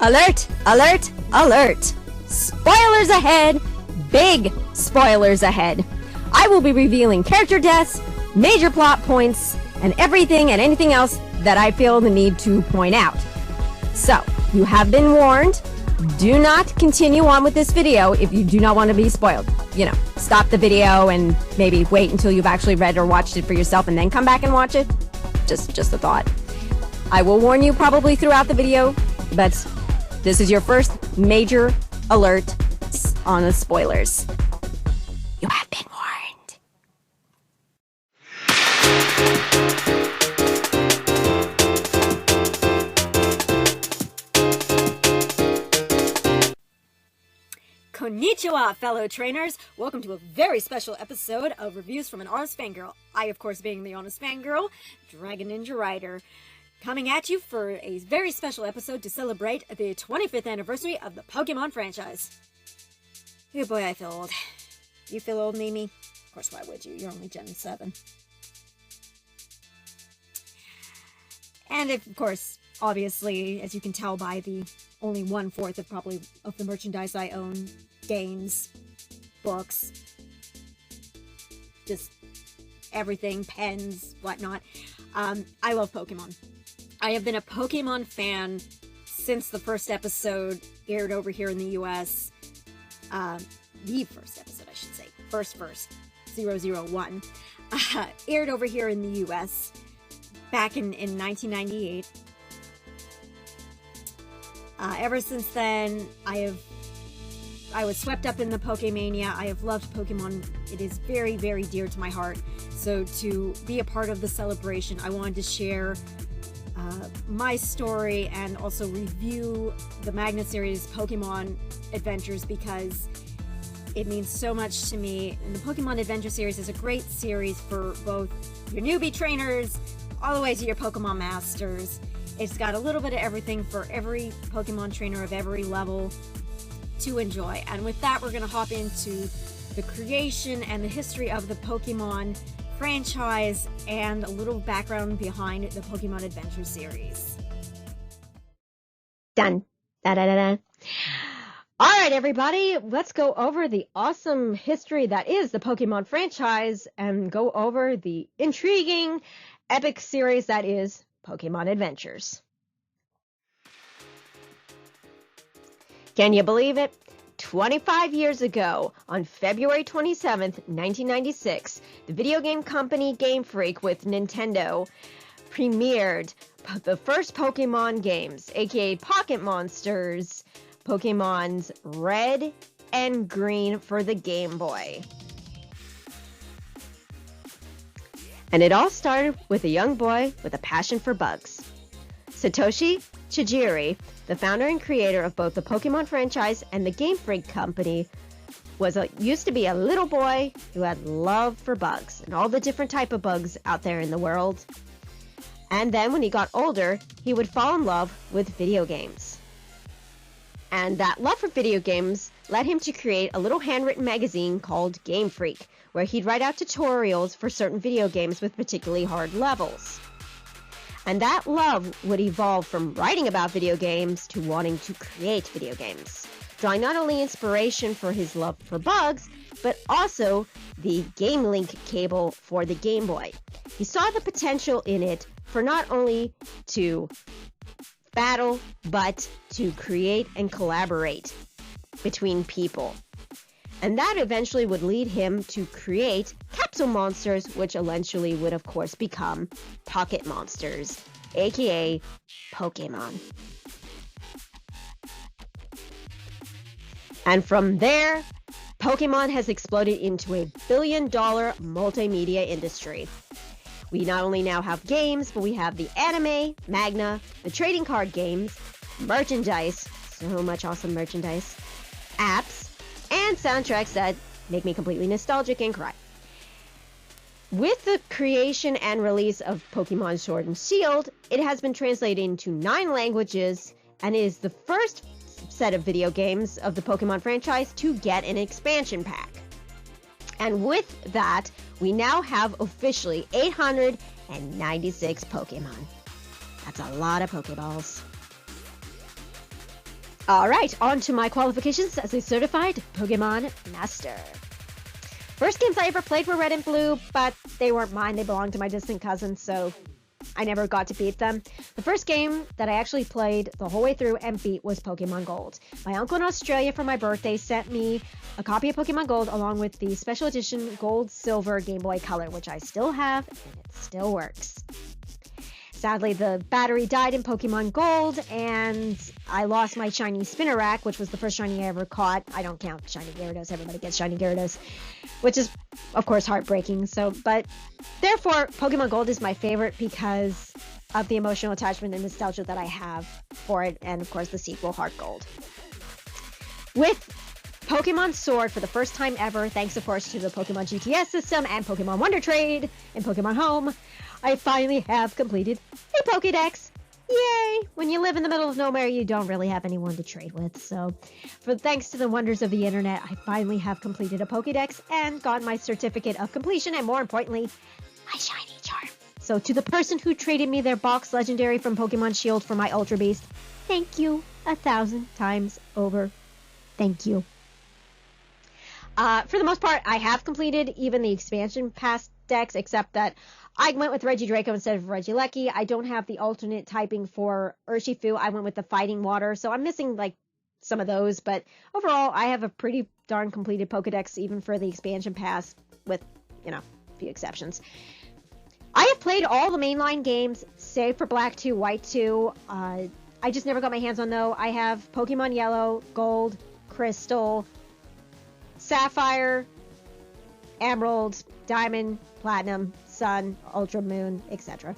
Alert! Alert! Alert! Spoilers ahead! Big spoilers ahead! I will be revealing character deaths, major plot points, and everything and anything else that I feel the need to point out. So, you have been warned. Do not continue on with this video if you do not want to be spoiled. You know, stop the video and maybe wait until you've actually read or watched it for yourself and then come back and watch it. Just a thought. I will warn you probably throughout the video, but this is your first major alert on the spoilers. You have been warned. Konnichiwa, fellow trainers! Welcome to a very special episode of Reviews from an Honest Fangirl. I, of course, being the Honest Fangirl, Dragon Ninja Rider, coming at you for a very special episode to celebrate the 25th anniversary of the Pokémon franchise. Oh boy, I feel old. You feel old, Mimi? Of course, why would you? You're only Gen 7. And of course, obviously, as you can tell by the only 1/4 of probably of the merchandise I own, games, books, just everything, pens, whatnot. I love Pokemon. I have been a Pokemon fan since the first episode aired over here in the US. The first episode, I should say. First, 001. Aired over here in the US back in 1998. Ever since then, I was swept up in the Pokemania. I have loved Pokemon. It is very, very dear to my heart. So to be a part of the celebration, I wanted to share my story and also review the Manga series Pokemon Adventures because it means so much to me. And the Pokemon Adventure series is a great series for both your newbie trainers all the way to your Pokemon masters. It's got a little bit of everything for every Pokemon trainer of every level to enjoy. And with that, we're going to hop into the creation and the history of the Pokemon franchise and a little background behind the Pokemon Adventure series. Done. Da-da-da-da. All right, everybody, let's go over the awesome history that is the Pokemon franchise and go over the intriguing, epic series that is Pokemon Adventures. Can you believe it? 25 years ago, on February 27th, 1996, the video game company Game Freak with Nintendo premiered the first Pokemon games, aka Pocket Monsters, Pokemon's Red and Green for the Game Boy. And it all started with a young boy with a passion for bugs. Satoshi Tajiri, the founder and creator of both the Pokemon franchise and the Game Freak company, used to be a little boy who had love for bugs and all the different type of bugs out there in the world. And then when he got older, he would fall in love with video games. And that love for video games led him to create a little handwritten magazine called Game Freak, where he'd write out tutorials for certain video games with particularly hard levels. And that love would evolve from writing about video games to wanting to create video games, drawing not only inspiration for his love for bugs, but also the Game Link cable for the Game Boy. He saw the potential in it for not only to battle, but to create and collaborate between people. And that eventually would lead him to create capsule monsters, which eventually would, of course, become pocket monsters, aka Pokemon. And from there, Pokemon has exploded into a billion-dollar multimedia industry. We not only now have games, but we have the anime, manga, the trading card games, merchandise, so much awesome merchandise, apps, and soundtracks that make me completely nostalgic and cry. With the creation and release of Pokemon Sword and Shield, it has been translated into 9 languages and is the first set of video games of the Pokemon franchise to get an expansion pack. And with that, we now have officially 896 Pokemon. That's a lot of Pokeballs. All right, on to my qualifications as a certified Pokemon master. First games I ever played were Red and Blue, but they weren't mine. They belonged to my distant cousins, so I never got to beat them. The first game that I actually played the whole way through and beat was Pokemon Gold. My uncle in Australia for my birthday sent me a copy of Pokemon Gold along with the special edition Gold Silver Game Boy Color, which I still have, and it still works. Sadly, the battery died in Pokemon Gold, and I lost my shiny Spinarak, which was the first shiny I ever caught. I don't count shiny Gyarados. Everybody gets shiny Gyarados, which is, of course, heartbreaking. But therefore, Pokemon Gold is my favorite because of the emotional attachment and nostalgia that I have for it, and of course, the sequel, Heart Gold. With Pokemon Sword, for the first time ever, thanks, of course, to the Pokemon GTS system and Pokemon Wonder Trade and Pokemon Home, I finally have completed a Pokédex. Yay! When you live in the middle of nowhere, you don't really have anyone to trade with. So, thanks to the wonders of the internet, I finally have completed a Pokédex and got my certificate of completion, and more importantly, my shiny charm. So, to the person who traded me their box legendary from Pokemon Shield for my Ultra Beast, thank you 1,000 times over. Thank you. For the most part, I have completed even the expansion pass decks, except that I went with Regidraco instead of Regieleki. I don't have the alternate typing for Urshifu. I went with the Fighting Water, so I'm missing, like, some of those. But overall, I have a pretty darn completed Pokedex, even for the expansion pass, with, a few exceptions. I have played all the mainline games, save for Black 2, White 2. I just never got my hands on, though. I have Pokemon Yellow, Gold, Crystal, Sapphire, Emerald, Diamond, Platinum, Sun, Ultra Moon, etc.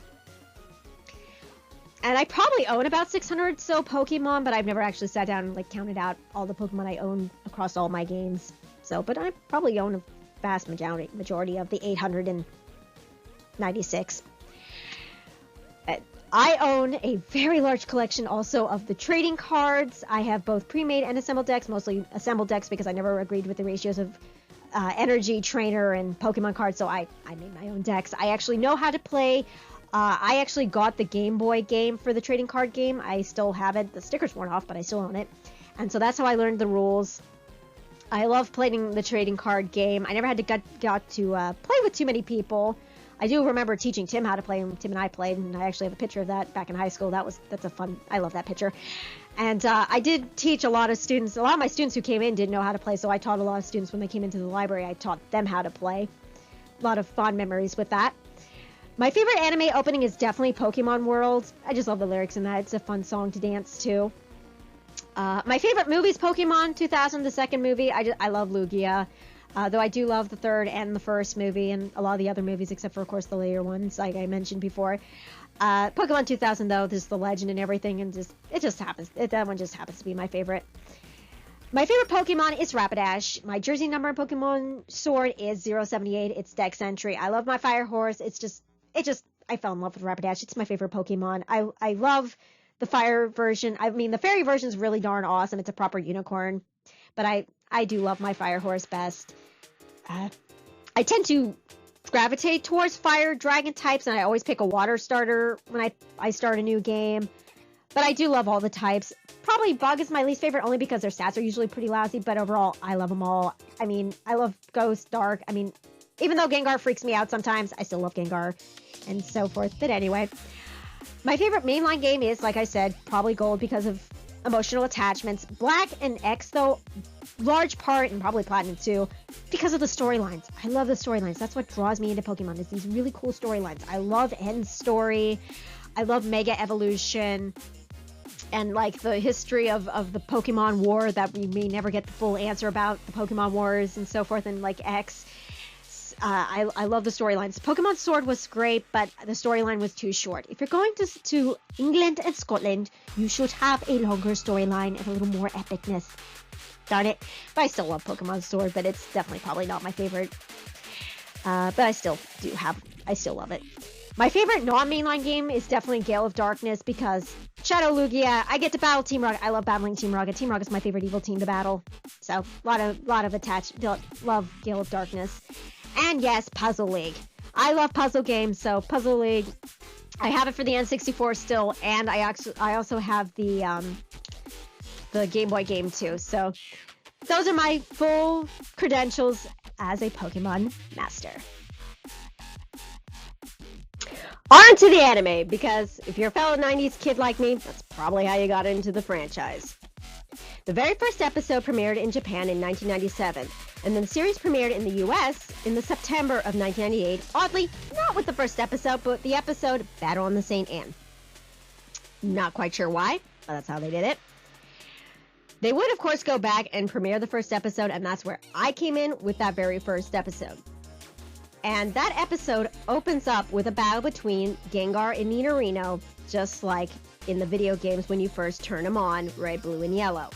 And I probably own about 600 so Pokemon, but I've never actually sat down and counted out all the Pokemon I own across all my games. But I probably own a vast majority of the 896. I own a very large collection also of the trading cards. I have both pre-made and assembled decks, mostly assembled decks because I never agreed with the ratios of energy, trainer, and Pokemon cards, so I made my own decks. I actually know how to play. I actually got the Game Boy game for the trading card game. I still have it. The sticker's worn off, but I still own it. And so that's how I learned the rules. I love playing the trading card game. I never had to got to play with too many people. I do remember teaching Tim how to play, and Tim and I played, and I actually have a picture of that back in high school. That's a fun, I love that picture. And I did teach a lot of students. A lot of my students who came in didn't know how to play, so I taught a lot of students when they came into the library. I taught them how to play. A lot of fond memories with that. My favorite anime opening is definitely Pokemon World. I just love the lyrics in that. It's a fun song to dance to. My favorite movie is Pokemon 2000, the second movie. I love Lugia. Though I do love the third and the first movie and a lot of the other movies, except for, of course, the later ones, like I mentioned before. Pokemon 2000, though, there's the legend and everything, and that one just happens to be my favorite. My favorite Pokemon is Rapidash. My jersey number in Pokemon Sword is 078. It's Dex entry. I love my Fire Horse. I fell in love with Rapidash. It's my favorite Pokemon. I love the Fire version. I mean, the Fairy version is really darn awesome. It's a proper unicorn. But I do love my Fire Horse best. I tend to gravitate towards fire dragon types, and I always pick a water starter when I start a new game. But I do love all the types. Probably Bug is my least favorite, only because their stats are usually pretty lousy, but overall, I love them all. I mean, I love Ghost, Dark. I mean, even though Gengar freaks me out sometimes, I still love Gengar, and so forth. But anyway, my favorite mainline game is, like I said, probably Gold because of emotional attachments. Black and X, though, large part, and probably Platinum too, because of the storylines. I love the storylines. That's what draws me into Pokemon, is these really cool storylines. I love End Story. I love Mega Evolution. And, the history of the Pokemon War that we may never get the full answer about, the Pokemon Wars and so forth, and, X. I love the storylines. Pokemon Sword was great, but the storyline was too short. If you're going to England and Scotland, you should have a longer storyline and a little more epicness. Darn it. But I still love Pokemon Sword, but it's definitely probably not my favorite. But I still love it. My favorite non-mainline game is definitely Gale of Darkness, because Shadow Lugia, I get to battle Team Rocket. I love battling Team Rocket. Team Rocket's my favorite evil team to battle. So, lot of love Gale of Darkness. And yes, Puzzle League. I love puzzle games, so Puzzle League, I have it for the N64 still, and I also have the the Game Boy game too. So those are my full credentials as a Pokemon master. On to the anime, because if you're a fellow 90s kid like me, that's probably how you got into the franchise. The very first episode premiered in Japan in 1997, and then the series premiered in the US in the September of 1998, oddly, not with the first episode, but the episode Battle on the St. Anne. Not quite sure why, but that's how they did it. They would, of course, go back and premiere the first episode, and that's where I came in with that very first episode. And that episode opens up with a battle between Gengar and Nidorino, just like in the video games when you first turn them on, red, blue, and yellow.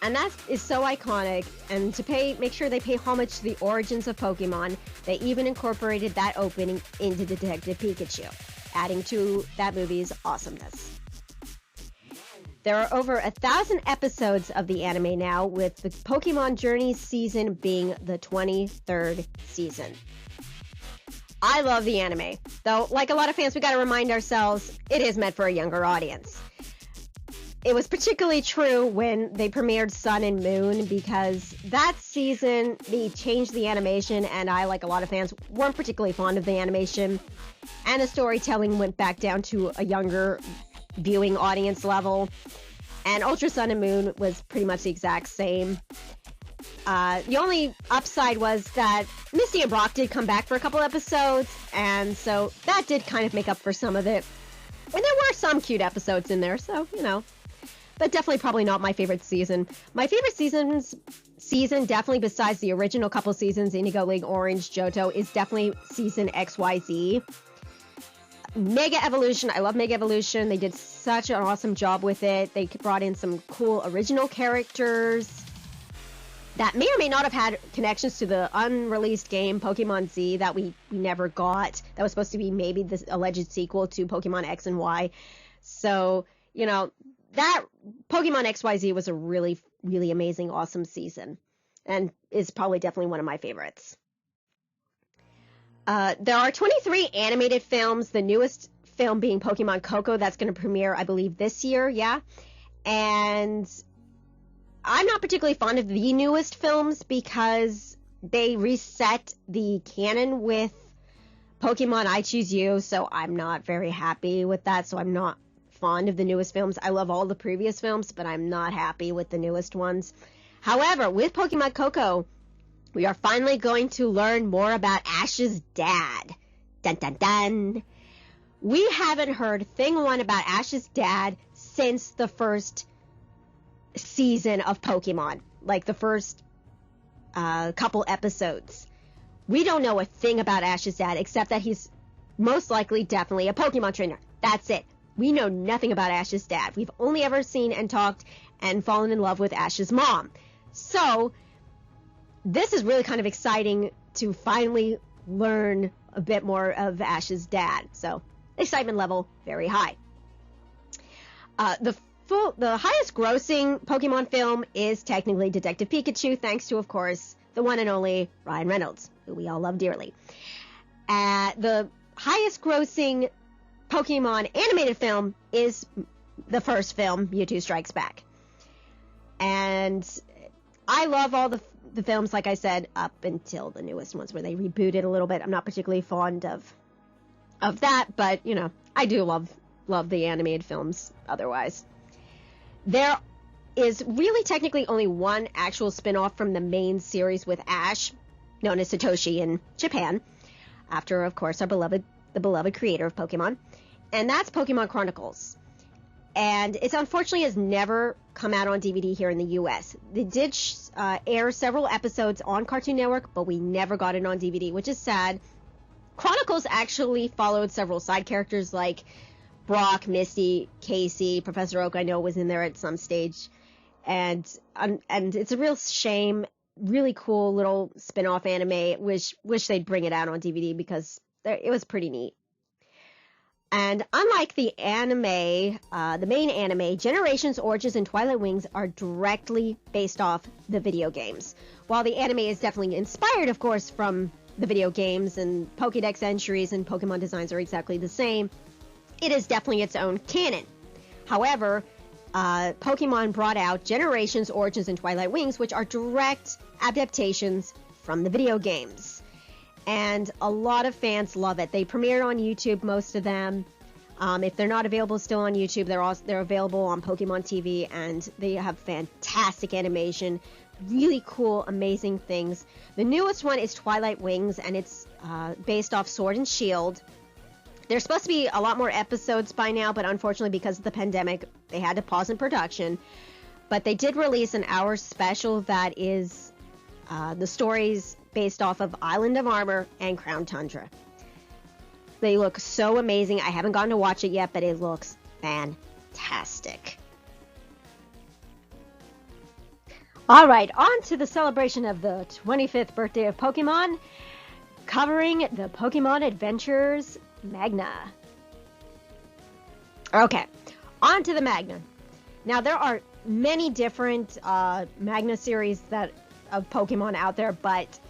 And that is so iconic, and to make sure they pay homage to the origins of Pokemon, they even incorporated that opening into Detective Pikachu, adding to that movie's awesomeness. There are over 1,000 episodes of the anime now, with the Pokemon Journey season being the 23rd season. I love the anime, though like a lot of fans, we gotta remind ourselves, it is meant for a younger audience. It was particularly true when they premiered Sun and Moon, because that season, they changed the animation, and I, like a lot of fans, weren't particularly fond of the animation, and the storytelling went back down to a younger viewing audience level, and Ultra Sun and Moon was pretty much the exact same. The only upside was that Misty and Brock did come back for a couple episodes, and so that did kind of make up for some of it. And there were some cute episodes in there, so, you know. But definitely probably not my favorite season. My favorite season, definitely besides the original couple seasons, Indigo League, Orange, Johto, is definitely season XYZ. Mega Evolution, I love Mega Evolution. They did such an awesome job with it. They brought in some cool original characters that may or may not have had connections to the unreleased game Pokemon Z that we never got. That was supposed to be maybe the alleged sequel to Pokemon X and Y. So, you know, that Pokemon XYZ was a really, really amazing, awesome season, and is probably definitely one of my favorites. There are 23 animated films, the newest film being Pokemon Coco, that's going to premiere, I believe, this year, yeah? And I'm not particularly fond of the newest films because they reset the canon with Pokemon I Choose You, so I'm not very happy with that, so I'm not fond of the newest films. I love all the previous films, but I'm not happy with the newest ones. However, with Pokemon Coco, we are finally going to learn more about Ash's dad. Dun dun dun. We haven't heard thing one about Ash's dad since the first season of Pokemon, like the first couple episodes. We don't know a thing about Ash's dad except that he's most likely definitely a Pokemon trainer. That's it. We know nothing about Ash's dad. We've only ever seen and talked and fallen in love with Ash's mom. So this is really kind of exciting to finally learn a bit more of Ash's dad. So excitement level very high. The highest grossing Pokemon film is technically Detective Pikachu, thanks to, of course, the one and only Ryan Reynolds, who we all love dearly. The highest grossing Pokemon animated film is the first film, Mewtwo Strikes Back. And I love all the films, like I said, up until the newest ones where they rebooted a little bit. I'm not particularly fond of that, but, you know, I do love the animated films otherwise. There is really technically only one actual spin-off from the main series with Ash, known as Satoshi in Japan, after, of course, the beloved creator of Pokemon, and that's Pokemon Chronicles. And it unfortunately has never come out on DVD here in the U.S. They did air several episodes on Cartoon Network, but we never got it on DVD, which is sad. Chronicles actually followed several side characters like Brock, Misty, Casey, Professor Oak, I know, was in there at some stage. And it's a real shame. Really cool little spin-off anime. Wish they'd bring it out on DVD because it was pretty neat. And unlike the anime, the main anime, Generations, Origins, and Twilight Wings are directly based off the video games. While the anime is definitely inspired, of course, from the video games, and Pokédex entries and Pokemon designs are exactly the same, it is definitely its own canon. However, Pokemon brought out Generations, Origins, and Twilight Wings, which are direct adaptations from the video games. And a lot of fans love it. They premiered on YouTube, most of them. If they're not available still on YouTube, they're available on Pokemon TV, and they have fantastic animation, really cool, amazing things. The newest one is Twilight Wings, and it's based off Sword and Shield. There's supposed to be a lot more episodes by now, but unfortunately, because of the pandemic, they had to pause in production. But they did release an hour special that is the stories based off of Island of Armor and Crown Tundra. They look so amazing. I haven't gotten to watch it yet, but it looks fantastic. All right, on to the celebration of the 25th birthday of Pokemon, covering the Pokemon Adventures Manga. Okay, on to the Manga. Now, there are many different Manga series of Pokemon out there, but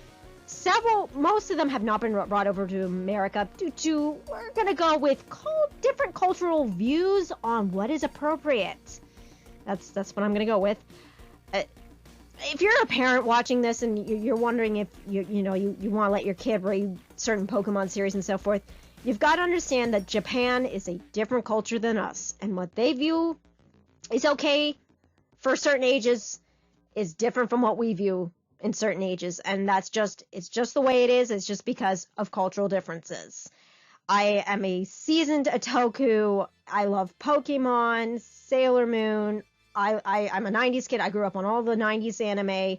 most of them have not been brought over to America due to, we're going to go with different cultural views on what is appropriate. That's what I'm going to go with. If you're a parent watching this and you're wondering if you want to let your kid read certain Pokemon series and so forth, you've got to understand that Japan is a different culture than us, and what they view is okay for certain ages is different from what we view in certain ages, and it's just the way it is. It's just because of cultural differences. I am a seasoned otaku. I love Pokemon, Sailor Moon. I'm a 90s kid. I grew up on all the 90s anime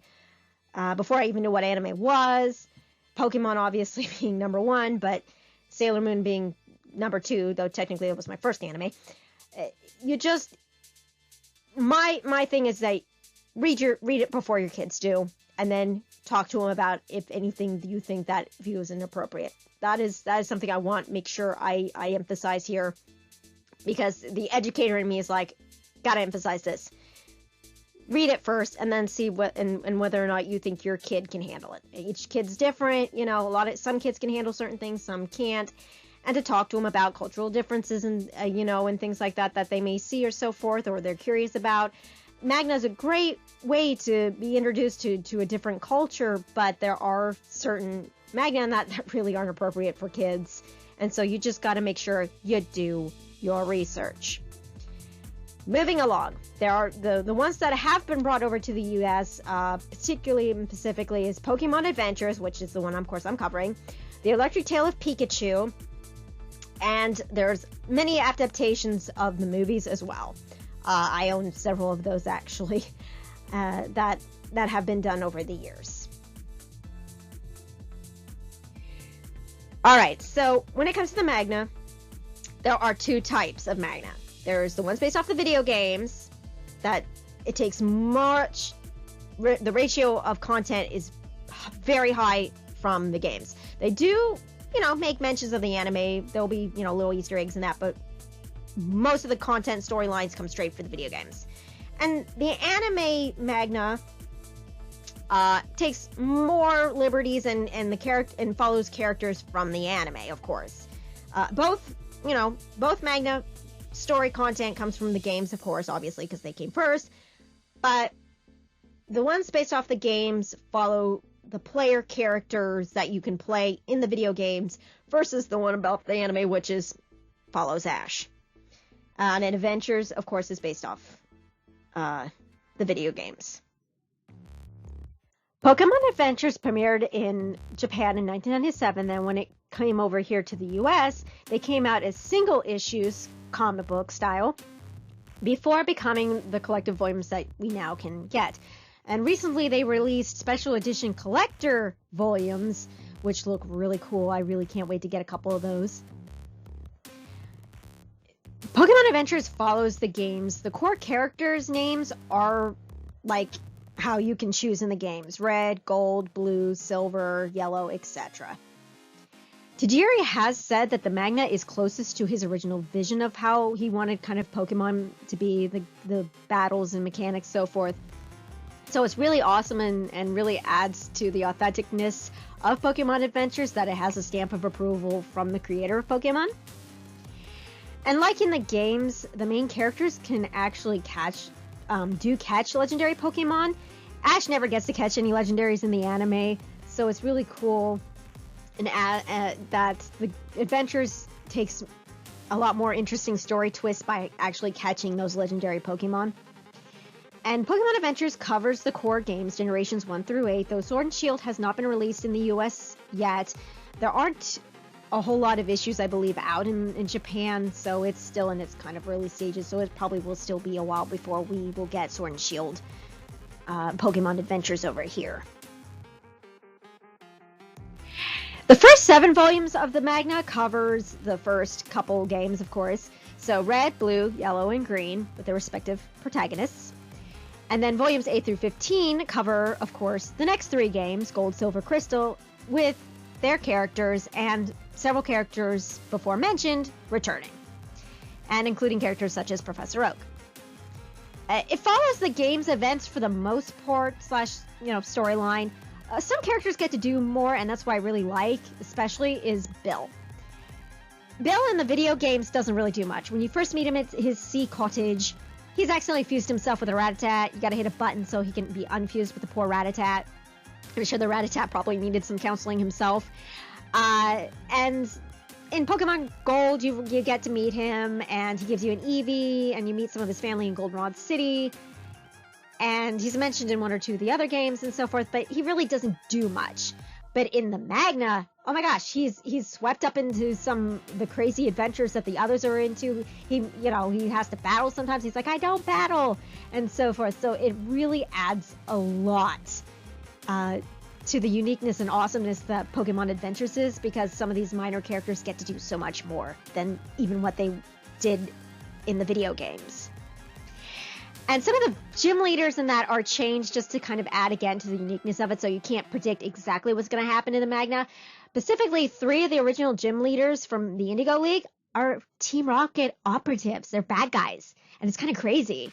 before I even knew what anime was. Pokemon obviously being number one, but Sailor Moon being number two, though technically it was my first anime. My thing is that read it before your kids do, and then talk to them about if anything you think that view is inappropriate. That is something I want to make sure I emphasize here, because the educator in me is like, gotta emphasize this. Read it first, and then see and whether or not you think your kid can handle it. Each kid's different, some kids can handle certain things, some can't, and to talk to them about cultural differences and and things like that they may see or so forth, or they're curious about. Manga is a great way to be introduced to a different culture, but there are certain manga that really aren't appropriate for kids, and so you just got to make sure you do your research. Moving along, there are the ones that have been brought over to the U.S., particularly and specifically, is Pokemon Adventures, which is the one, of course, I'm covering, The Electric Tale of Pikachu, and there's many adaptations of the movies as well. I own several of those, actually, that have been done over the years. All right, so when it comes to the manga, there are two types of manga. There's the ones based off the video games, that it takes the ratio of content is very high from the games. They do, make mentions of the anime. There'll be, little Easter eggs in that, but most of the content storylines come straight from the video games. And the anime manga takes more liberties and follows characters from the anime, of course. Both manga story content comes from the games, of course, obviously, because they came first. But the ones based off the games follow the player characters that you can play in the video games versus the one about the anime, which follows Ash. And Adventures, of course, is based off the video games. Pokemon Adventures premiered in Japan in 1997. Then when it came over here to the US, they came out as single issues, comic book style, before becoming the collective volumes that we now can get. And recently they released special edition collector volumes, which look really cool. I really can't wait to get a couple of those. Pokemon Adventures follows the games. The core characters' names are like how you can choose in the games: red, gold, blue, silver, yellow, etc. Tajiri has said that the manga is closest to his original vision of how he wanted kind of Pokemon to be, the battles and mechanics, so forth. So it's really awesome and really adds to the authenticness of Pokemon Adventures that it has a stamp of approval from the creator of Pokemon. And like in the games, the main characters can actually catch legendary Pokemon. Ash never gets to catch any legendaries in the anime, so it's really cool. And that the adventures takes a lot more interesting story twists by actually catching those legendary Pokemon. And Pokemon Adventures covers the core games, generations 1 through 8, though Sword and Shield has not been released in the US yet. There aren't a whole lot of issues, I believe, out in Japan, so it's still in its kind of early stages, so it probably will still be a while before we will get Sword and Shield Pokemon Adventures over here. The first 7 volumes of the manga covers the first couple games, of course. So red, blue, yellow, and green with their respective protagonists. And then volumes 8 through 15 cover, of course, the next 3 games, gold, silver, crystal, with their characters and several characters before mentioned returning. And including characters such as Professor Oak. It follows the game's events for the most part, storyline. Some characters get to do more, and that's what I really like, especially is Bill. Bill in the video games doesn't really do much. When you first meet him at his sea cottage, he's accidentally fused himself with a Rattata. You gotta hit a button so he can be unfused with the poor Rattata. I'm sure the Rattata probably needed some counseling himself. And in Pokemon Gold, you get to meet him, and he gives you an Eevee, and you meet some of his family in Goldenrod City. And he's mentioned in 1 or 2 of the other games and so forth, but he really doesn't do much. But in the manga, oh my gosh, he's swept up into the crazy adventures that the others are into. He has to battle sometimes. He's like, I don't battle, and so forth. So it really adds a lot to the uniqueness and awesomeness that Pokemon Adventures is, because some of these minor characters get to do so much more than even what they did in the video games. And some of the gym leaders in that are changed just to kind of add again to the uniqueness of it, so you can't predict exactly what's going to happen in the manga. Specifically, 3 of the original gym leaders from the Indigo League are Team Rocket operatives. They're bad guys, and it's kind of crazy.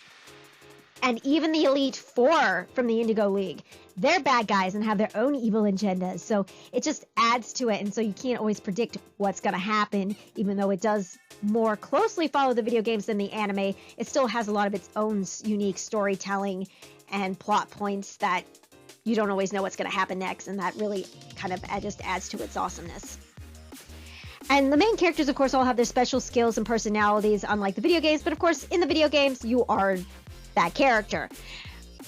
And even the Elite 4 from the Indigo League, they're bad guys and have their own evil agendas. So it just adds to it, and so you can't always predict what's going to happen, even though it does more closely follow the video games than the anime. It still has a lot of its own unique storytelling and plot points that you don't always know what's going to happen next, and that really kind of just adds to its awesomeness. And the main characters, of course, all have their special skills and personalities, unlike the video games, but of course, in the video games, you are that character.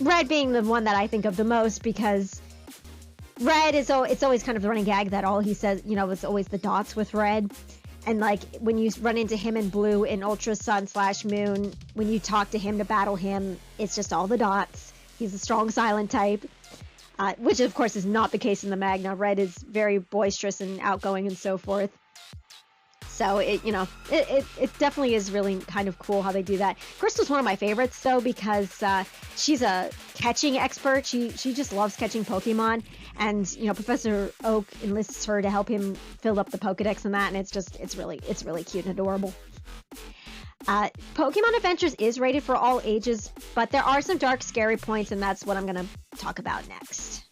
Red being the one that I think of the most, because Red it's always kind of the running gag that all he says, is always the dots with Red. And like when you run into him in Blue in Ultra Sun / Moon, when you talk to him to battle him, it's just all the dots. He's a strong silent type, which of course is not the case in the manga. Red is very boisterous and outgoing and so forth. So it definitely is really kind of cool how they do that. Crystal's one of my favorites though, because she's a catching expert. She just loves catching Pokemon, and Professor Oak enlists her to help him fill up the Pokedex and that, and it's really cute and adorable. Pokemon Adventures is rated for all ages, but there are some dark, scary points, and that's what I'm gonna talk about next.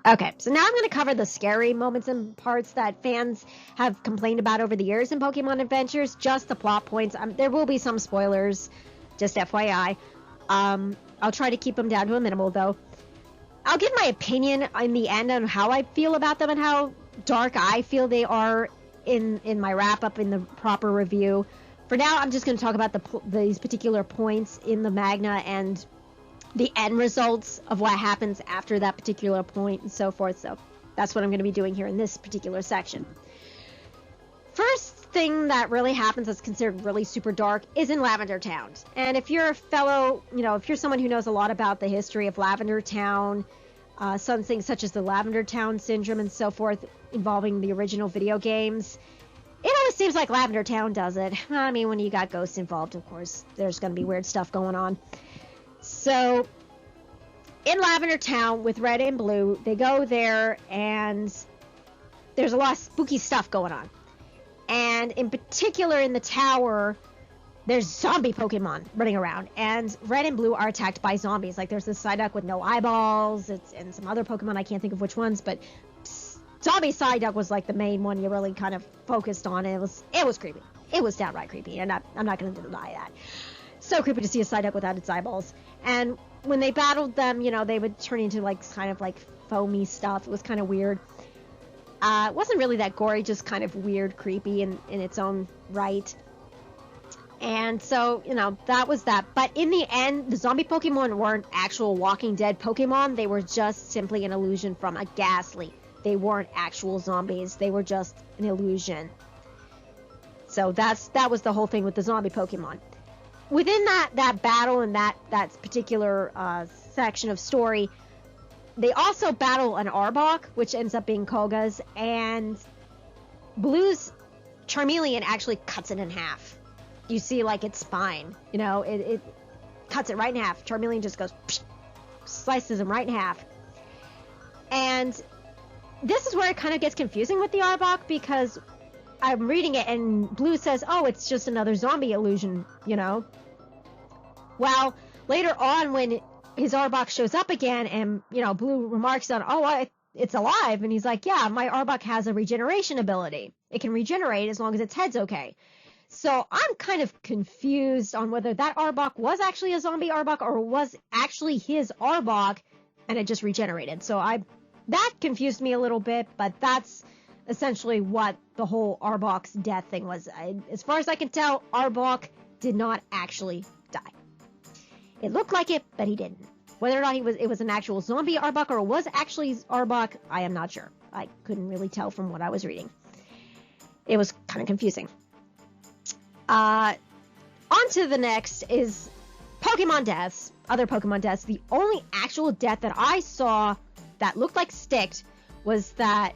Okay, so now I'm going to cover the scary moments and parts that fans have complained about over the years in Pokemon Adventures, just the plot points. There will be some spoilers, just FYI. I'll try to keep them down to a minimal, though. I'll give my opinion in the end on how I feel about them and how dark I feel they are in my wrap-up in the proper review. For now, I'm just going to talk about these particular points in the manga and the end results of what happens after that particular point and so forth. So that's what I'm going to be doing here in this particular section. First thing that really happens that's considered really super dark is in Lavender Town. And if you're if you're someone who knows a lot about the history of Lavender Town, some things such as the Lavender Town syndrome and so forth involving the original video games, it always seems like Lavender Town does it. I mean, when you got ghosts involved, of course, there's going to be weird stuff going on. So, in Lavender Town with Red and Blue, they go there and there's a lot of spooky stuff going on. And in particular in the tower, there's zombie Pokemon running around. And Red and Blue are attacked by zombies. Like there's this Psyduck with no eyeballs, and some other Pokemon, I can't think of which ones, but zombie Psyduck was like the main one you really kind of focused on. It was creepy. It was downright creepy, and I'm not going to deny that. So creepy to see a Psyduck without its eyeballs. And when they battled them, you know, they would turn into like kind of like foamy stuff. It was kind of weird. It wasn't really that gory, just kind of weird, creepy in its own right. And so, you know, that was that. But in the end, the zombie Pokemon weren't actual Walking Dead Pokemon. They were just simply an illusion from a Ghastly. They weren't actual zombies. They were just an illusion. So that was the whole thing with the zombie Pokemon. Within that battle and that particular section of story, they also battle an Arbok, which ends up being Koga's, and Blue's Charmeleon actually cuts it in half. You see, like, its spine, you know, it cuts it right in half. Charmeleon just goes, psh, slices him right in half. And this is where it kind of gets confusing with the Arbok, because I'm reading it and Blue says, oh, it's just another zombie illusion, you know. Well, later on when his Arbok shows up again and, you know, Blue remarks on, oh, it's alive. And he's like, yeah, my Arbok has a regeneration ability. It can regenerate as long as its head's okay. So I'm kind of confused on whether that Arbok was actually a zombie Arbok or was actually his Arbok and it just regenerated. So that confused me a little bit, but that's essentially what the whole Arbok's death thing was. As far as I can tell, Arbok did not actually die. It looked like it, but he didn't. Whether or not it was an actual zombie Arbok or it was actually Arbok, I am not sure. I couldn't really tell from what I was reading. It was kind of confusing. On to the next is Pokemon deaths, other Pokemon deaths. The only actual death that I saw that looked like sticked was that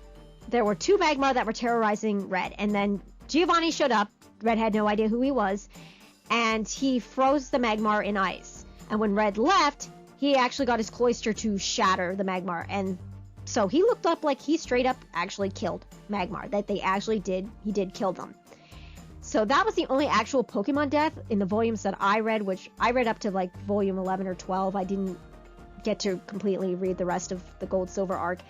there were 2 Magmar that were terrorizing Red, and then Giovanni showed up. Red had no idea who he was, and he froze the Magmar in ice. And when Red left, he actually got his Cloyster to shatter the Magmar, and so he looked up like he straight up actually killed Magmar, that he did kill them. So that was the only actual Pokemon death in the volumes that I read, which I read up to like volume 11 or 12. I didn't get to completely read the rest of the Gold Silver arc.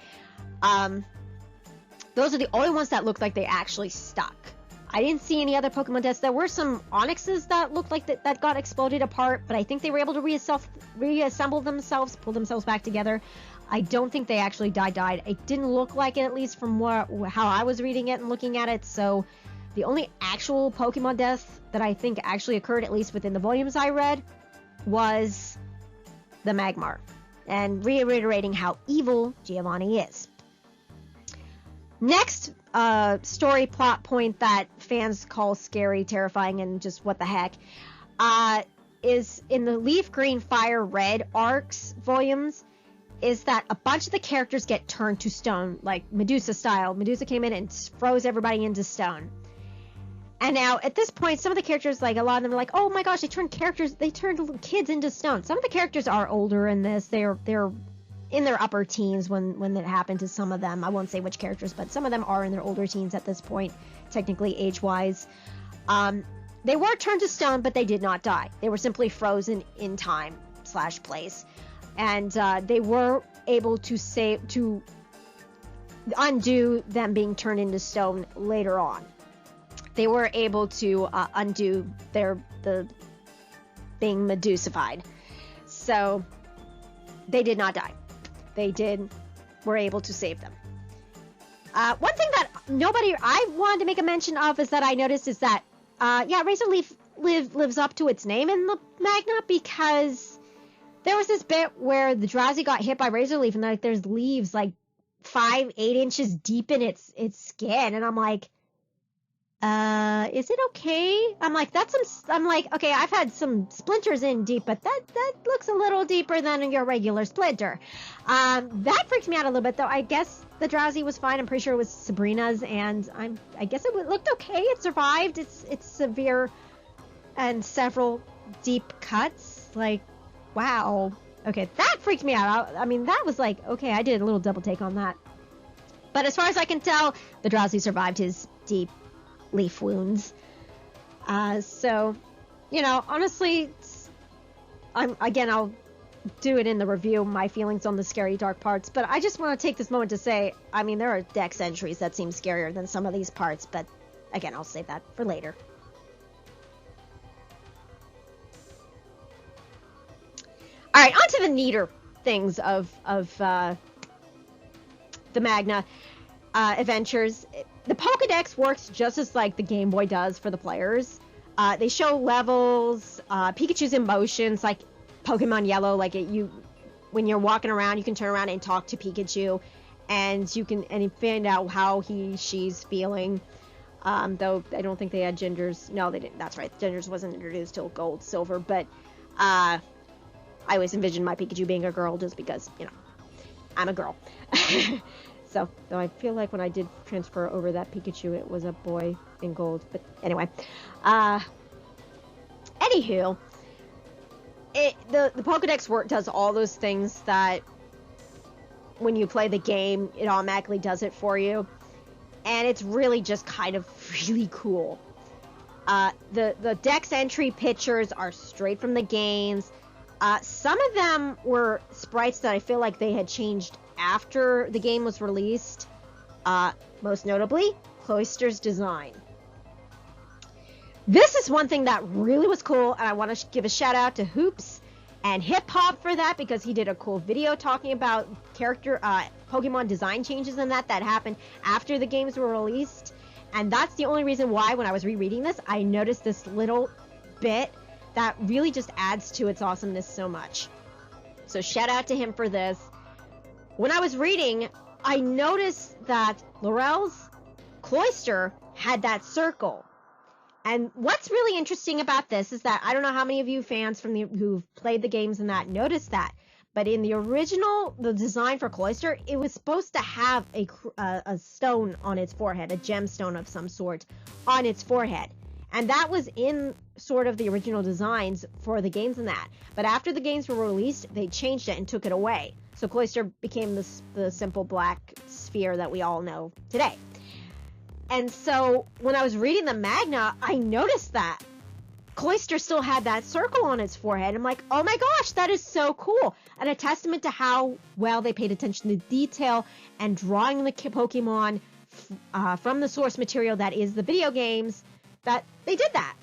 Those are the only ones that looked like they actually stuck. I didn't see any other Pokemon deaths. There were some Onyxes that looked like that got exploded apart, but I think they were able to reassemble themselves, pull themselves back together. I don't think they actually died. It didn't look like it, at least from how I was reading it and looking at it. So the only actual Pokemon death that I think actually occurred, at least within the volumes I read, was the Magmar. And reiterating how evil Giovanni is. Next story plot point that fans call scary, terrifying, and just what the heck, is in the Leaf Green Fire Red arcs volumes, is that a bunch of the characters get turned to stone, like Medusa style. Medusa came in and froze everybody into stone. And now, at this point, some of the characters, like, a lot of them are like, oh my gosh, they turned kids into stone. Some of the characters are older in this. They're in their upper teens when that happened to some of them. I won't say which characters, but some of them are in their older teens at this point, technically age-wise. They were turned to stone, but they did not die. They were simply frozen in time/place. And they were able to undo them being turned into stone later on. They were able to undo the being Medusified. So they did not die. They were able to save them. One thing that I wanted to make a mention of is that I noticed is that, Razor Leaf lives up to its name in the manga, because there was this bit where the Drowsy got hit by Razor Leaf and like there's leaves like 5-8 inches deep in its skin, and I'm like, is it okay? I'm like, okay, I've had some splinters in deep, but that looks a little deeper than your regular splinter. That freaked me out a little bit, though. I guess the Drowsy was fine. I'm pretty sure it was Sabrina's, and I guess it looked okay. It survived. It's severe and several deep cuts. Like, wow. Okay, that freaked me out. I mean, that was like, okay, I did a little double take on that. But as far as I can tell, the Drowsy survived his deep leaf wounds. So, honestly, I'll do it in the review, my feelings on the scary dark parts, but I just want to take this moment to say, I mean, there are Dex entries that seem scarier than some of these parts, but again, I'll save that for later. All right, on to the neater things of the Manga adventures. The Pokédex works just as like the Game Boy does for the players. They show levels, Pikachu's emotions, like Pokemon Yellow, like when you're walking around, you can turn around and talk to Pikachu, and you can find out how she's feeling. Though I don't think they had genders. No, they didn't. That's right. Genders wasn't introduced till Gold, Silver, but I always envisioned my Pikachu being a girl just because, you know, I'm a girl. So, though I feel like when I did transfer over that Pikachu, it was a boy in Gold. But anyway, anywho, the Pokédex does all those things that when you play the game, it automatically does it for you. And it's really just kind of really cool. The Dex entry pictures are straight from the games. Some of them were sprites that I feel like they had changed after the game was released. Most notably, Cloyster's design. This is one thing that really was cool, and I want to give a shout out to Hoops and Hip Hop for that, because he did a cool video talking about Pokemon design changes and that happened after the games were released. And that's the only reason why, when I was rereading this, I noticed this little bit that really just adds to its awesomeness so much. So shout out to him for this. When I was reading, I noticed that Laurel's Cloyster had that circle. And what's really interesting about this is that I don't know how many of you fans who've played the games and that noticed that, but in the original, the design for Cloyster, it was supposed to have a stone on its forehead, a gemstone of some sort on its forehead. And that was in sort of the original designs for the games and that. But after the games were released, they changed it and took it away. So Cloyster became the simple black sphere that we all know today. And so when I was reading the Manga, I noticed that Cloyster still had that circle on its forehead. I'm like, oh my gosh, that is so cool. And a testament to how well they paid attention to detail and drawing the Pokemon from the source material that is the video games, that they did that.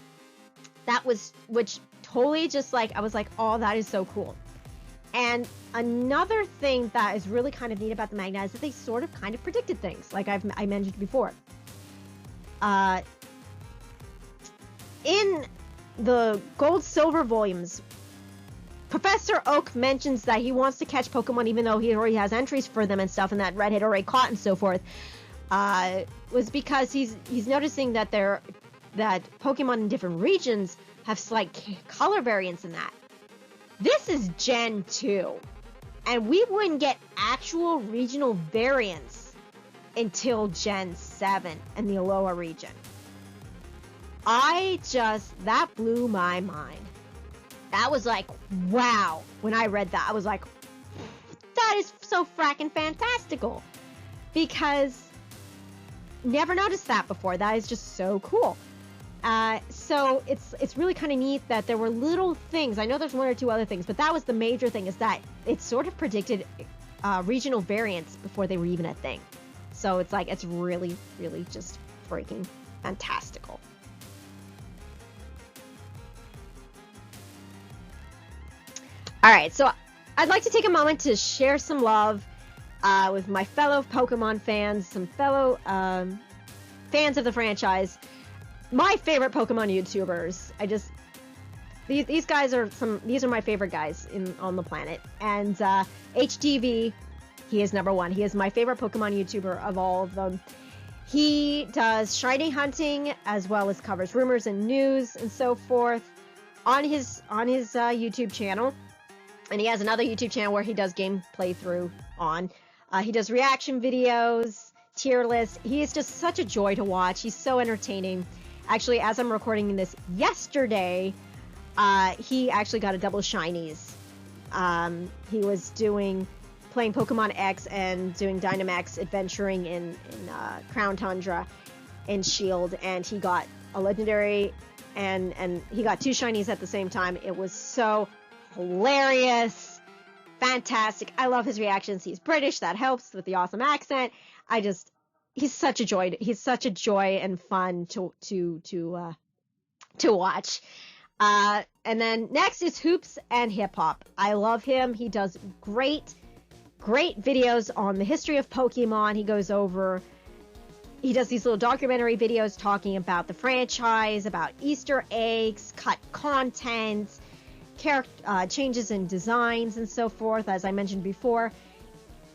Which totally just like, I was like, oh, that is so cool. And another thing that is really kind of neat about the Manga is that they sort of kind of predicted things, like I mentioned before. In the Gold Silver volumes, Professor Oak mentions that he wants to catch Pokemon even though he already has entries for them and stuff, and that Red had already caught and so forth, was because he's noticing that Pokemon in different regions have slight color variants in that. This is Gen 2, and we wouldn't get actual regional variants until Gen 7 in the Alola region. That blew my mind. That was like, wow. When I read that, I was like, that is so fracking fantastical. Because never noticed that before. That is just so cool. So it's really kind of neat that there were little things. I know there's one or two other things, but that was the major thing, is that it sort of predicted regional variants before they were even a thing. So it's like, it's really, really just freaking fantastical. All right, so I'd like to take a moment to share some love with my fellow Pokemon fans, some fellow fans of the franchise. My favorite Pokemon YouTubers. These guys are these are my favorite guys on the planet. And HDV, he is number one. He is my favorite Pokemon YouTuber of all of them. He does shiny hunting as well as covers rumors and news and so forth on his YouTube channel. And he has another YouTube channel where he does game playthrough on. He does reaction videos, tier lists. He is just such a joy to watch. He's so entertaining. Actually, as I'm recording this yesterday, he actually got a double shinies. He was playing Pokemon X and doing Dynamax adventuring in Crown Tundra and Shield, and he got a legendary and he got two shinies at the same time. It was so hilarious. fantastic. I love his reactions. He's British. That helps with the awesome accent. He's such a joy. He's such a joy and fun to watch. And then next is Hoops and Hip Hop. I love him. He does great videos on the history of Pokemon. He does these little documentary videos talking about the franchise, about Easter eggs, cut content, changes in designs and so forth, as I mentioned before.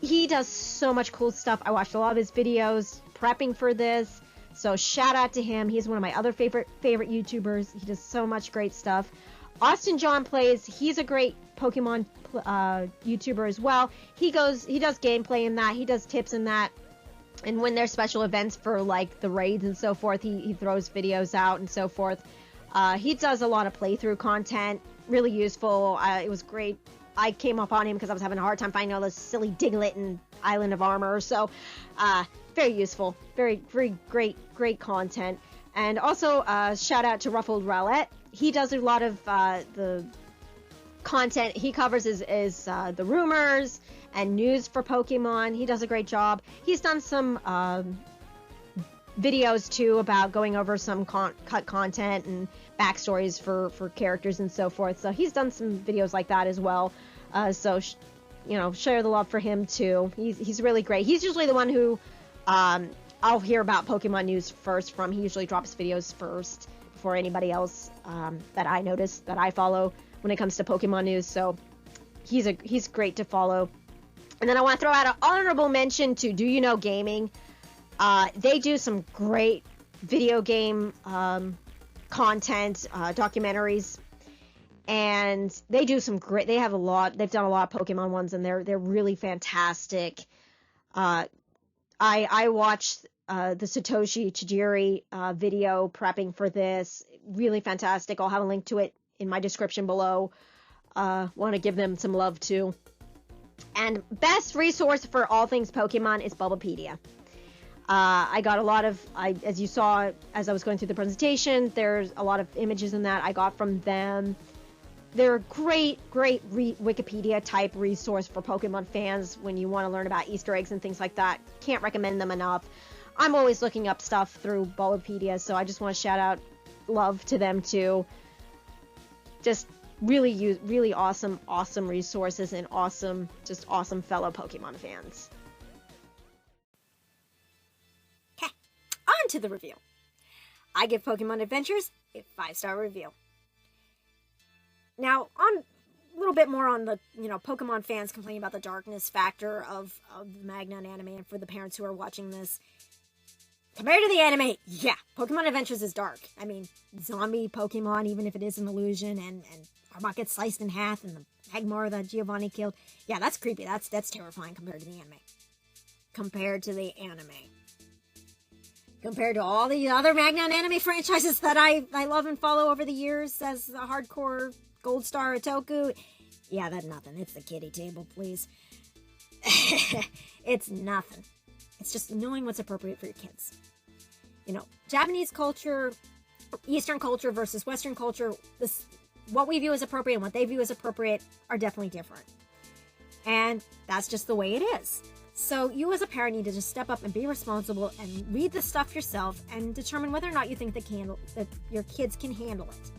He does so much cool stuff. I watched a lot of his videos prepping for this, so shout out to him. He's one of my other favorite YouTubers. He does so much great stuff. Austin John Plays. He's a great Pokemon YouTuber as well. He does gameplay in that. He does tips in that. And when there's special events for like the raids and so forth, he throws videos out and so forth. He does a lot of playthrough content. Really useful. It was great. I came up on him because I was having a hard time finding all this silly Diglett and Island of Armor. So, very useful. Very, very great content. And also, shout out to Ruffled Rowlett. He does a lot of the content. He covers the rumors and news for Pokemon. He does a great job. He's done some videos too about going over some cut content and backstories for characters and so forth. So he's done some videos like that as well. So share the love for him too. He's really great. He's usually the one who I'll hear about Pokemon news first from. He usually drops videos first before anybody else that I notice, that I follow when it comes to Pokemon news. So he's great to follow. And then I want to throw out an honorable mention to Do You Know Gaming. They do some great video game content, documentaries, and they've done a lot of Pokemon ones, and they're really fantastic. I watched the Satoshi Chijiri video prepping for this. Really fantastic. I'll have a link to it in my description below. Want to give them some love too. And best resource for all things Pokemon is Bulbapedia. I got a lot of, as you saw as I was going through the presentation, there's a lot of images in that I got from them. They're a great Wikipedia type resource for Pokemon fans when you want to learn about Easter eggs and things like that. Can't recommend them enough. I'm always looking up stuff through Bulbapedia, so I just want to shout out love to them too. Just really awesome resources and awesome fellow Pokemon fans. Okay, on to the review. I give Pokemon Adventures a 5-star review. Now, on a little bit more on the, Pokemon fans complaining about the darkness factor of the manga and anime, and for the parents who are watching this, compared to the anime, yeah, Pokemon Adventures is dark. I mean, zombie Pokemon, even if it is an illusion, and Arbok gets sliced in half, and the Magmar that Giovanni killed, yeah, that's creepy. That's terrifying compared to the anime. Compared to all the other manga and anime franchises that I love and follow over the years as a hardcore Gold Star Otaku, yeah, that's nothing. It's the kiddie table, please. It's nothing. It's just knowing what's appropriate for your kids. Japanese culture, Eastern culture versus Western culture, what we view as appropriate and what they view as appropriate are definitely different. And that's just the way it is. So you as a parent need to just step up and be responsible and read the stuff yourself and determine whether or not you think that your kids can handle it.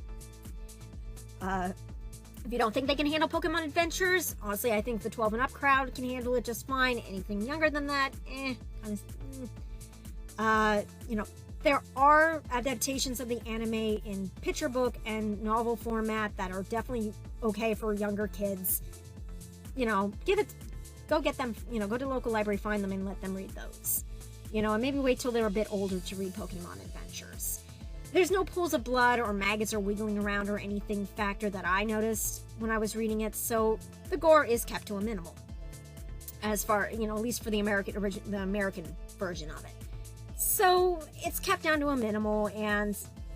If you don't think they can handle Pokemon Adventures, honestly, I think the 12 and up crowd can handle it just fine. Anything younger than that, there are adaptations of the anime in picture book and novel format that are definitely okay for younger kids. Go get them, go to the local library, find them, and let them read those. And maybe wait till they're a bit older to read Pokemon Adventures. There's no pools of blood or maggots or wiggling around or anything factor that I noticed when I was reading it, so the gore is kept to a minimal. As far, at least for the American version of it. So it's kept down to a minimal,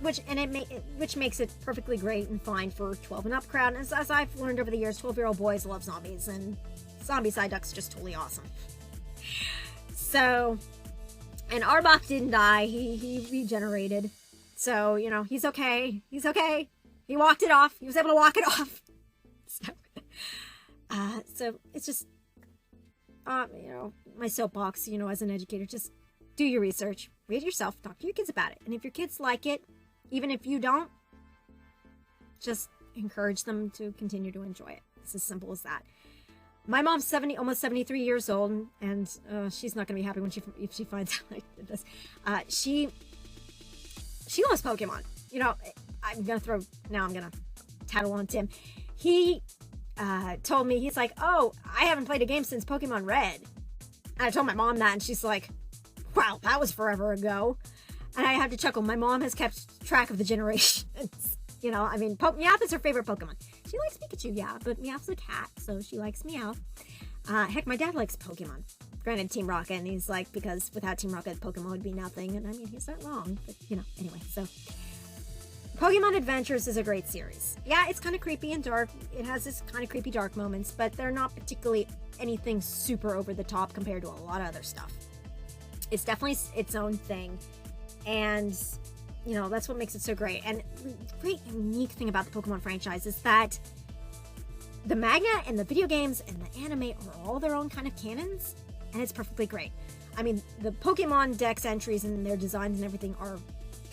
which makes it perfectly great and fine for 12 and up crowd. And as I've learned over the years, 12-year-old boys love zombies, and zombie Psyduck's just totally awesome. So, and Arbok didn't die. He regenerated. So, he's okay. He's okay. He walked it off. He was able to walk it off. So, So it's just, my soapbox, as an educator, just do your research, read yourself, talk to your kids about it. And if your kids like it, even if you don't, just encourage them to continue to enjoy it. It's as simple as that. My mom's almost 73 years old, and she's not going to be happy if she finds out I did this. She loves Pokemon. I'm going to tattle on Tim. He told me, he's like, oh, I haven't played a game since Pokemon Red. And I told my mom that, and she's like, wow, that was forever ago. And I had to chuckle. My mom has kept track of the generations. Meowth is her favorite Pokemon. She likes Pikachu, yeah, but Meowth's a cat, so she likes Meowth. Heck, my dad likes Pokemon. Granted, Team Rocket, and he's like, because without Team Rocket, Pokemon would be nothing. And I mean, he's not wrong, but anyway, so. Pokemon Adventures is a great series. Yeah, it's kind of creepy and dark. It has this kind of creepy dark moments, but they're not particularly anything super over the top compared to a lot of other stuff. It's definitely its own thing. And, that's what makes it so great. And the great unique thing about the Pokemon franchise is that the manga and the video games and the anime are all their own kind of canons, and it's perfectly great. I mean, the Pokemon Dex entries and their designs and everything are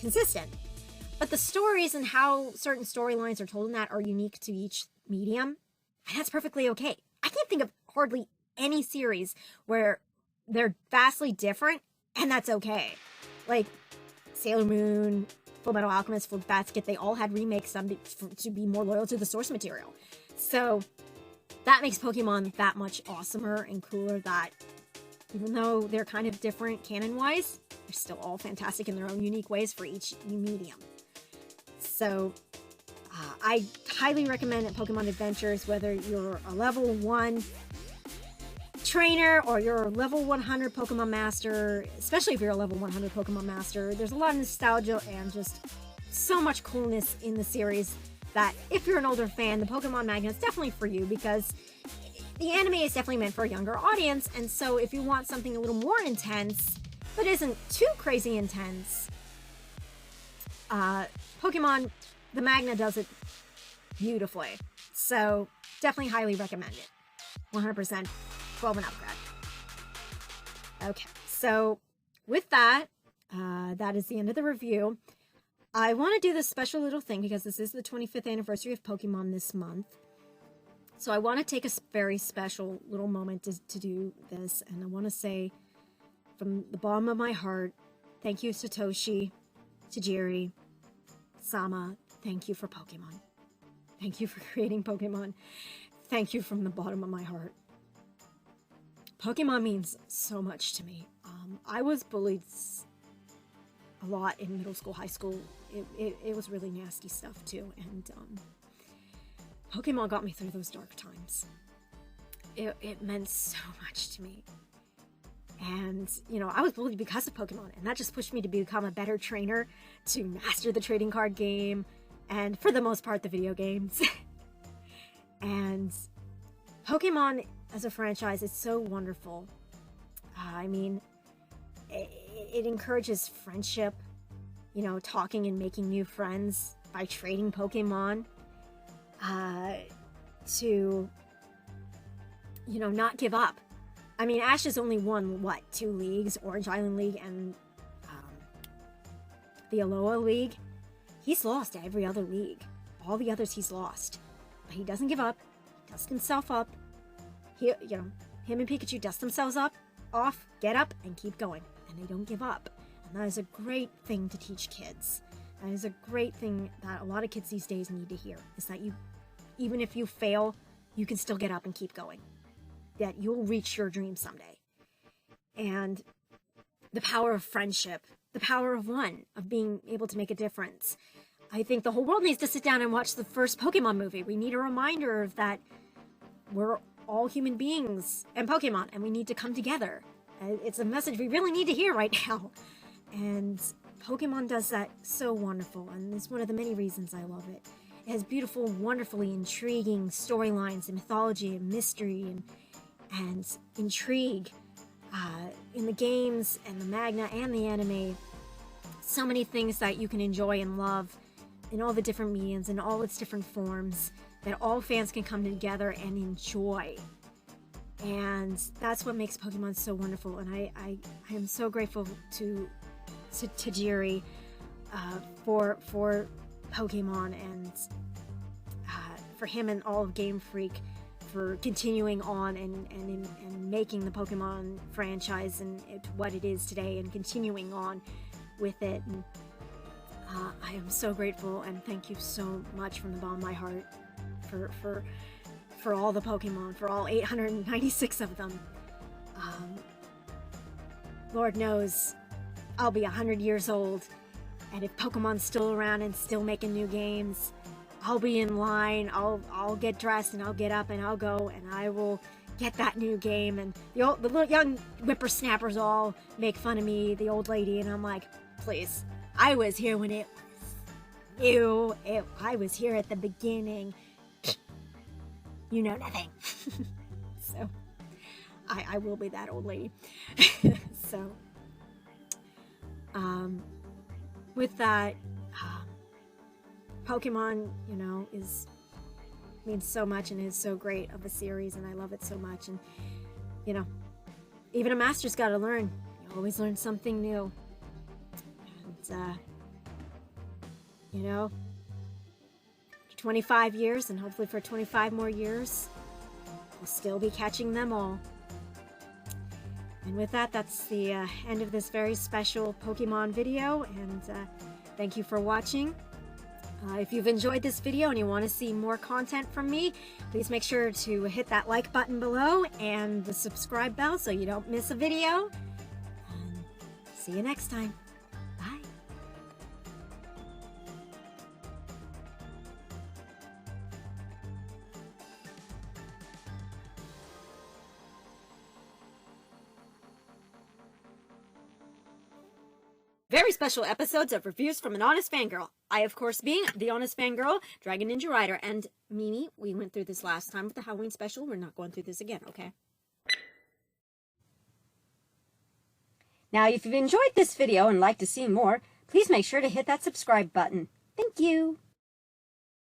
consistent, but the stories and how certain storylines are told in that are unique to each medium, and that's perfectly okay. I can't think of hardly any series where they're vastly different, and that's okay. Like Sailor Moon, Full Metal Alchemist, Fruit Basket, they all had remakes to be more loyal to the source material. So that makes Pokemon that much awesomer and cooler, that even though they're kind of different canon-wise, they're still all fantastic in their own unique ways for each medium. So I highly recommend Pokemon Adventures, whether you're a level 1 trainer or you're a level 100 Pokemon master, especially if you're a level 100 Pokemon master. There's a lot of nostalgia and just so much coolness in the series that if you're an older fan, the Pokemon manga is definitely for you, because the anime is definitely meant for a younger audience. And so if you want something a little more intense but isn't too crazy intense, Pokemon, the manga does it beautifully. So definitely highly recommend it. 100% 12 and up grad. Okay, so with that, that is the end of the review. I want to do this special little thing because this is the 25th anniversary of Pokemon this month. So I want to take a very special little moment to do this. And I want to say from the bottom of my heart, thank you, Satoshi, Tajiri, Sama. Thank you for Pokemon. Thank you for creating Pokemon. Thank you from the bottom of my heart. Pokemon means so much to me. I was bullied a lot in middle school, high school. It was really nasty stuff too, and Pokemon got me through those dark times. It meant so much to me. And, I was bullied because of Pokemon, and that just pushed me to become a better trainer, to master the trading card game, and for the most part, the video games. And Pokemon as a franchise is so wonderful. It encourages friendship, talking and making new friends by trading Pokemon, to, not give up. I mean, Ash has only won, 2 leagues? Orange Island League and the Alola League. He's lost every other league. All the others he's lost. But he doesn't give up. He dusts himself up. Him and Pikachu dust themselves off, get up, and keep going. And they don't give up. And that is a great thing to teach kids. That is a great thing that a lot of kids these days need to hear, is that even if you fail, you can still get up and keep going. That you'll reach your dream someday. And the power of friendship, the power of one, of being able to make a difference. I think the whole world needs to sit down and watch the first Pokemon movie. We need a reminder of that we're all human beings and Pokemon, and we need to come together. It's a message we really need to hear right now. And Pokemon does that so wonderful, and it's one of the many reasons I love it. It has beautiful, wonderfully intriguing storylines and mythology and mystery and intrigue in the games and the manga and the anime. So many things that you can enjoy and love in all the different mediums and all its different forms. that all fans can come together and enjoy. And that's what makes Pokemon so wonderful. And I am so grateful to Tajiri for Pokemon, and for him and all of Game Freak for continuing on and making the Pokemon franchise and what it is today, and continuing on with it. And I am so grateful, and thank you so much from the bottom of my heart for all the Pokemon, for all 896 of them. Lord knows I'll be 100 years old, and if Pokemon's still around and still making new games, I'll be in line. I'll get dressed and I'll get up and I'll go and I will get that new game. And the little young whippersnappers all make fun of me, the old lady, and I'm like, please, I was here when it was new. I was here at the beginning. You know nothing. So I will be that old lady. So with that, Pokemon, you know, means so much and is so great of a series, and I love it so much. And you know, even a master's got to learn. You always learn something new. And you know, 25 years, and hopefully for 25 more years, we'll still be catching them all. And with that, that's the end of this very special Pokemon video, and thank you for watching. If you've enjoyed this video and you want to see more content from me, please make sure to hit that like button below and the subscribe bell so you don't miss a video. And see you next time. Bye. Very special episodes of Reviews from an Honest Fangirl. I, of course, being the Honest Fangirl, Dragon Ninja Rider, and Mimi. We went through this last time with the Halloween special. We're not going through this again, okay? Now, if you've enjoyed this video and like to see more, please make sure to hit that subscribe button. Thank you!